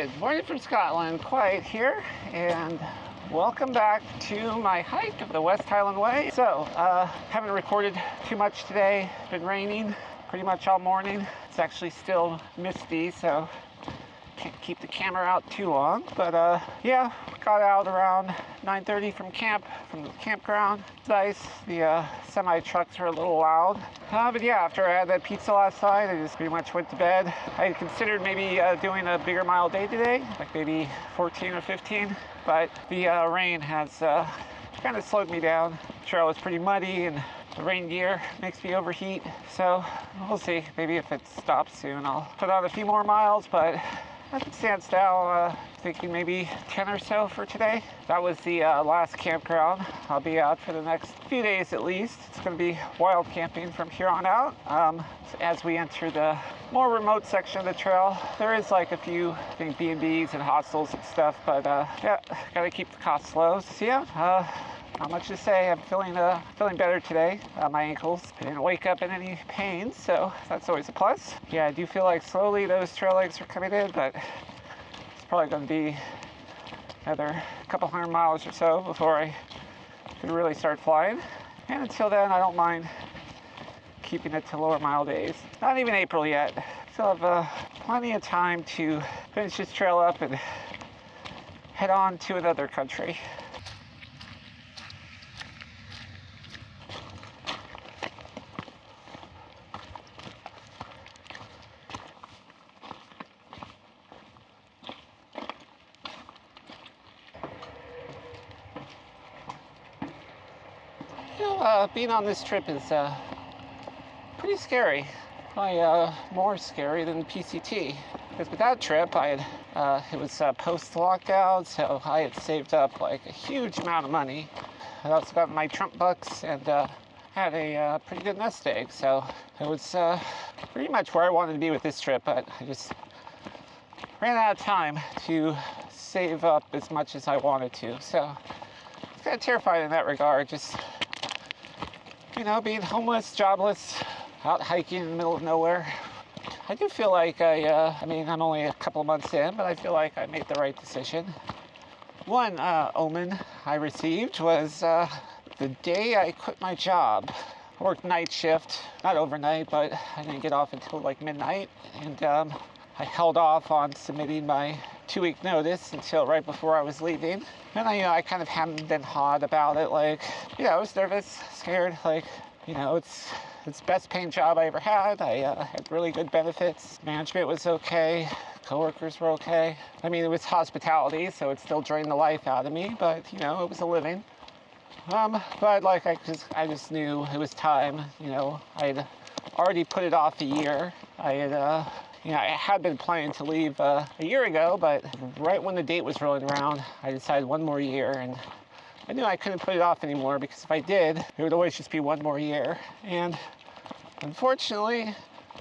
Good morning from Scotland, quiet here, and welcome back to my hike of the West Highland Way. So, haven't recorded too much today. It's been raining pretty much all morning. It's actually still misty, so can't keep the camera out too long. But yeah, got out around 9:30 from the campground. It's nice. The semi trucks are a little loud. But yeah, after I had that pizza last night, I just pretty much went to bed. I had considered maybe doing a bigger mile day today, like maybe 14 or 15, but the rain has kind of slowed me down. The trail was pretty muddy and the rain gear makes me overheat. So we'll see. Maybe if it stops soon, I'll put on a few more miles, but as it stands now, thinking maybe 10 or so for today. That was the last campground. I'll be out for the next few days at least. It's going to be wild camping from here on out. As we enter the more remote section of the trail, there is like a few, I think, B&Bs and hostels and stuff, but yeah, got to keep the costs low. So yeah, not much to say. I'm feeling better today. My ankles, I didn't wake up in any pain, so that's always a plus. Yeah, I do feel like slowly those trail legs are coming in, but it's probably going to be another couple hundred miles or so before I can really start flying. And until then, I don't mind keeping it to lower mile days. Not even April yet. Still have plenty of time to finish this trail up and head on to another country. Being on this trip is pretty scary. Probably more scary than PCT. Because with that trip, it was post-lockdown, so I had saved up like a huge amount of money. I also got my Trump bucks and had a pretty good nest egg, so it was pretty much where I wanted to be with this trip, but I just ran out of time to save up as much as I wanted to. So it's kind of terrifying in that regard, just, you know, being homeless, jobless, out hiking in the middle of nowhere. I do feel like I mean, I'm only a couple of months in, but I feel like I made the right decision. One omen I received was the day I quit my job. I worked night shift, not overnight, but I didn't get off until like midnight, and I held off on submitting my 2-week notice until right before I was leaving. And I kind of hemmed and hawed about it, like, I was nervous, scared, like, it's the best paying job I ever had. I had really good benefits. Management was okay. Coworkers were okay. I mean, it was hospitality, so it still drained the life out of me, but, it was a living. But like, I just knew it was time. I had already put it off a year. I had been planning to leave a year ago, but right when the date was rolling around, I decided one more year, and I knew I couldn't put it off anymore, because if I did, it would always just be one more year. And unfortunately,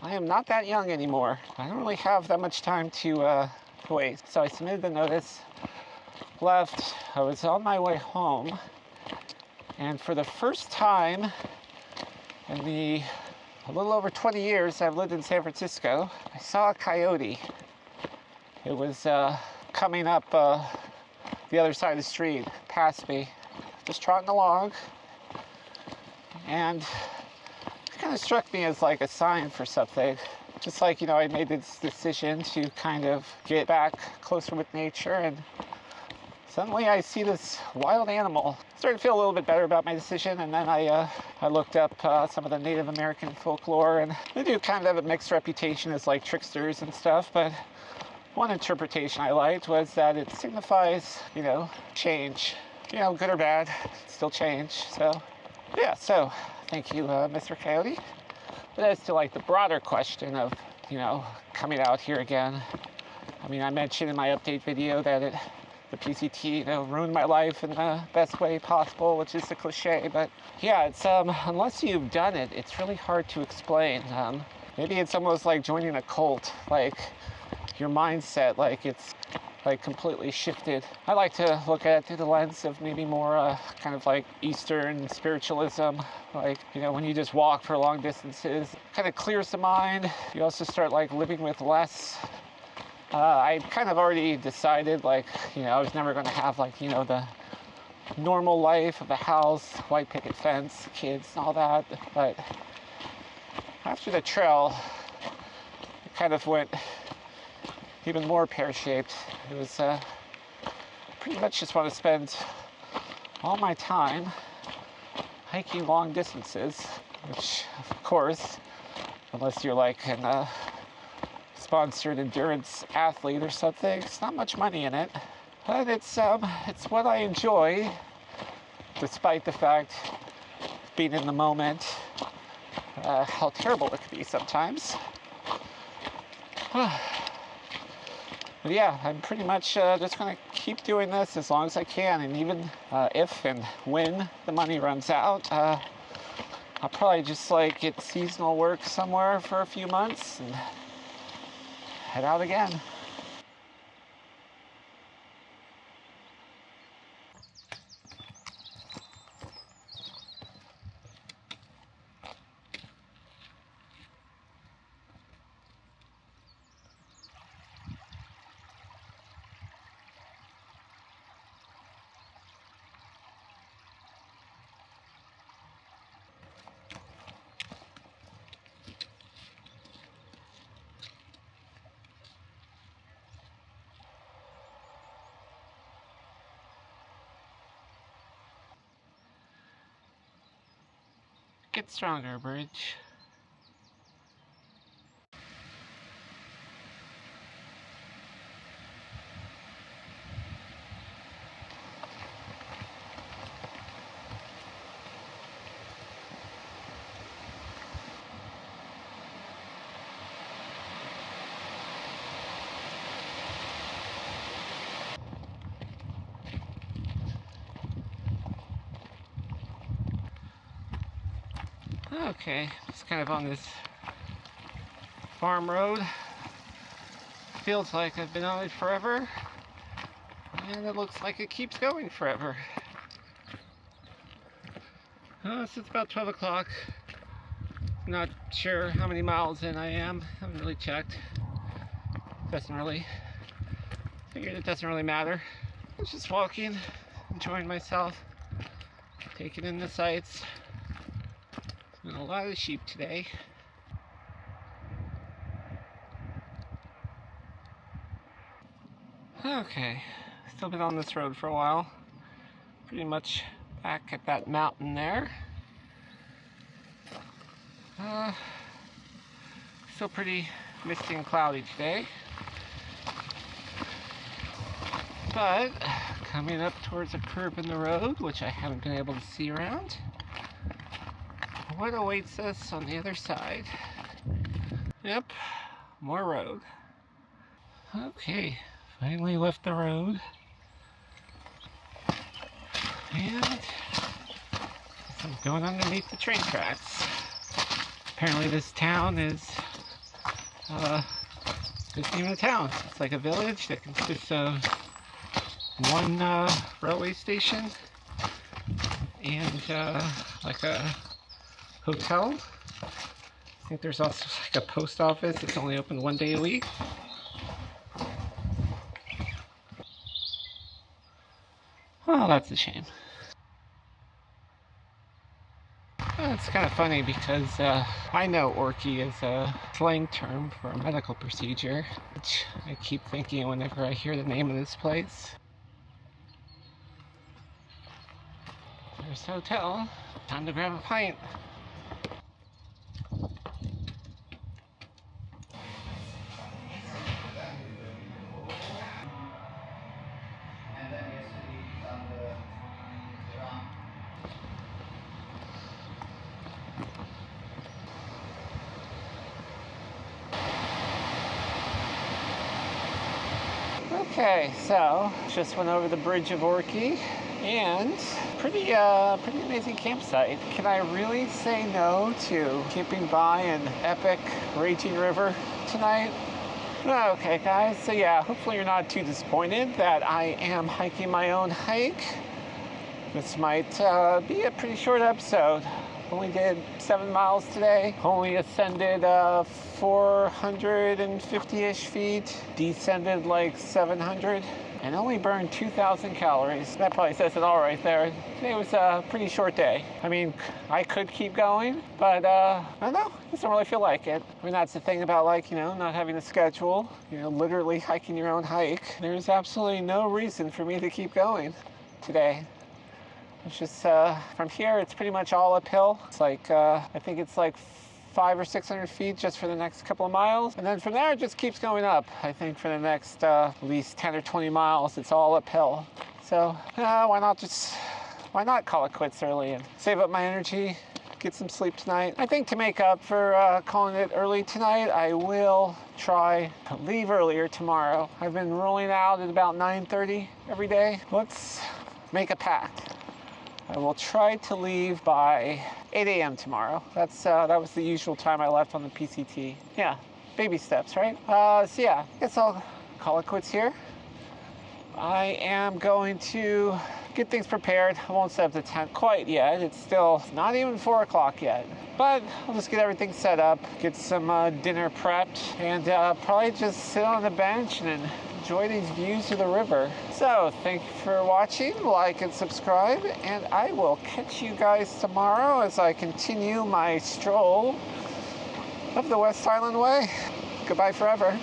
I am not that young anymore. I don't really have that much time to waste. So I submitted the notice, left. I was on my way home, and for the first time in a little over 20 years I've lived in San Francisco, I saw a coyote. It was coming up the other side of the street, past me, just trotting along, and it kind of struck me as like a sign for something. Just like, I made this decision to kind of get back closer with nature, and suddenly I see this wild animal. I started to feel a little bit better about my decision, and then I looked up some of the Native American folklore, and they do kind of have a mixed reputation as like tricksters and stuff, but one interpretation I liked was that it signifies, change. Good or bad, still change. So, yeah, so thank you, Mr. Coyote. But as to like the broader question of, coming out here again, I mean, I mentioned in my update video that the PCT, ruined my life in the best way possible, which is the cliche. But yeah, it's unless you've done it, it's really hard to explain. Maybe it's almost like joining a cult, like your mindset, like it's like completely shifted. I like to look at it through the lens of maybe more kind of like Eastern spiritualism. Like, when you just walk for long distances, kind of clears the mind. You also start like living with less I kind of already decided, like, I was never going to have, like, the normal life of a house, white picket fence, kids, and all that. But after the trail, it kind of went even more pear-shaped. It was pretty much just want to spend all my time hiking long distances, which, of course, unless you're like an sponsored endurance athlete or something, it's not much money in it. But it's what I enjoy, despite the fact, being in the moment, how terrible it can be sometimes. But yeah, I'm pretty much just going to keep doing this as long as I can, and even if and when the money runs out, I'll probably just like get seasonal work somewhere for a few months and head out again. Get stronger, bridge. Okay, just kind of on this farm road. Feels like I've been on it forever, and it looks like it keeps going forever. So it's about 12 o'clock. Not sure how many miles in I am. Haven't really checked. Figured it doesn't really matter. I was just walking, enjoying myself, taking in the sights. And a lot of sheep today. Okay, still been on this road for a while. Pretty much back at that mountain there. Still pretty misty and cloudy today. But coming up towards a curve in the road, which I haven't been able to see around. What awaits us on the other side? Yep, more road. Okay, finally left the road. And I'm going underneath the train tracks. Apparently this town is, it's even a town. It's like a village that consists of one railway station and like a hotel. I think there's also like a post office that's only open one day a week. Oh, that's a shame. Well, it's kind of funny because I know Orky is a slang term for a medical procedure, which I keep thinking whenever I hear the name of this place. There's the hotel. Time to grab a pint. Okay, so just went over the bridge of Orky, and pretty amazing campsite. Can I really say no to camping by an epic raging river tonight? Okay, guys, so yeah, hopefully you're not too disappointed that I am hiking my own hike. This might be a pretty short episode, Only did 7 miles today. Only ascended 450-ish feet. Descended like 700. And only burned 2,000 calories. That probably says it all right there. Today was a pretty short day. I mean, I could keep going, but I don't know. I just don't really feel like it. I mean, that's the thing about, like, not having a schedule. Literally hiking your own hike. There's absolutely no reason for me to keep going today. It's just, from here, it's pretty much all uphill. It's like, I think it's like 500 or 600 feet just for the next couple of miles. And then from there, it just keeps going up. I think for the next at least 10 or 20 miles, it's all uphill. So why not call it quits early and save up my energy, get some sleep tonight. I think to make up for calling it early tonight, I will try to leave earlier tomorrow. I've been rolling out at about 9:30 every day. Let's make a pact. I will try to leave by 8 a.m. tomorrow. That was the usual time I left on the PCT. Yeah, baby steps, right? So yeah, I guess I'll call it quits here. I am going to get things prepared. I won't set up the tent quite yet. It's still not even 4 o'clock yet. But I'll just get everything set up, get some dinner prepped, and probably just sit on the bench and enjoy these views of the river. So thank you for watching, like and subscribe, and I will catch you guys tomorrow as I continue my stroll up the West Highland Way. Goodbye forever.